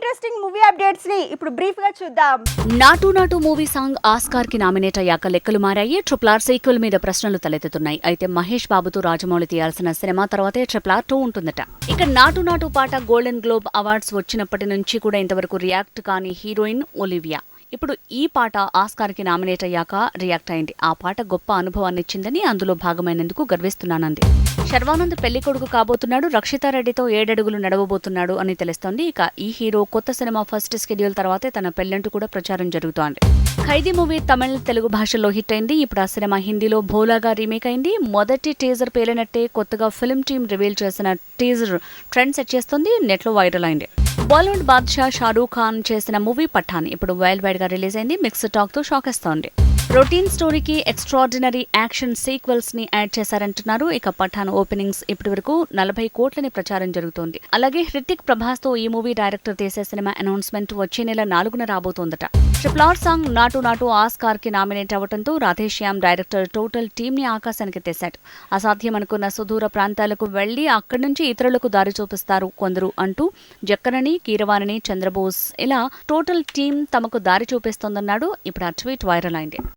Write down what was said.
Interesting movie updates ని ఇప్పుడు brief గా చూద్దాం. నాటు నాటు మూవీ సాంగ్ ఆస్కార్ కి నామినేట్ అయ్యాక లెక్కలు మారాయి. RRR సీక్వెల్ మీద ప్రశ్నలు తలెత్తుతున్నాయి. అయితే మహేష్ బాబుతో రాజమౌళి తీయాల్సిన సినిమా తర్వాతే RRR 2 ఉంటుందట. ఇక నాటు నాటు పాట గోల్డెన్ గ్లోబ్ అవార్డ్స్ వచ్చినప్పటి నుంచి కూడా ఇంతవరకు రియాక్ట్ కాని హీరోయిన్ ఒలివియా. ఇప్పుడు ఈ పాట ఆస్కార్ కి నామినేట్ అయ్యాక రియాక్ట్ అయింది. ఆ పాట గొప్ప అనుభవాన్ని ఇచ్చిందని, అందులో భాగమైనందుకు గర్విస్తున్నానంది. శర్వానంద్ పెళ్లి కొడుకు కాబోతున్నాడు, రక్షితారెడ్డితో 7 అడుగులు నడవబోతున్నాడు అని తెలుస్తోంది. ఇక ఈ హీరో కొత్త సినిమా ఫస్ట్ షెడ్యూల్ తర్వాతే తన పెళ్లంటూ కూడా ప్రచారం జరుగుతోంది. ఖైదీ మూవీ తమిళ, తెలుగు భాషల్లో హిట్ అయింది. ఇప్పుడు ఆ సినిమా హిందీలో భోలాగా రీమేక్ అయింది. మొదటి టీజర్ పేలినట్టే కొత్తగా ఫిల్మ్ టీమ్ రివీల్ చేసిన టీజర్ ట్రెండ్ సెట్ చేస్తుంది. నెట్లో వైరల్ అయింది. బాలీవుడ్ బాద్షా షారూఖ్ ఖాన్ చేసిన మూవీ పఠాన్ ఇప్పుడు వరల్డ్ వైడ్ గా రిలీజ్ అయింది. మిక్స్డ్ టాక్ తో షాక్ ఇస్తోంది. రొటీన్ స్టోరీకి ఎక్స్ట్రాడినరీ యాక్షన్ సీక్వెల్స్ ని యాడ్ చేశారంటున్నారు. ఇక పఠాన్ ఓపెనింగ్స్ ఇప్పటి వరకు 40 కోట్లని ప్రచారం జరుగుతోంది. అలాగే హృతిక్ ప్రభాస్ తో ఈ మూవీ డైరెక్టర్ తీసే సినిమా అనౌన్స్మెంట్ వచ్చే నెల 4న రాబోతోందట. RRR సాంగ్ నాటు నాటు ఆస్కార్ కి నామినేట్ అవ్వడంతో రాధేశ్యామ్ డైరెక్టర్ టోటల్ టీమ్ ని ఆకాశానికి తెశాడు. అసాధ్యం అనుకున్న సుదూర ప్రాంతాలకు వెళ్లి అక్కడి నుంచి ఇతరులకు దారి చూపిస్తారు కొందరు అంటూ జక్కనని, కీరవాణిని, చంద్రబోస్ ఇలా టోటల్ టీమ్ తమకు దారి చూపిస్తోందన్నాడు. ఇప్పుడు ఆ ట్వీట్ వైరల్ అయింది.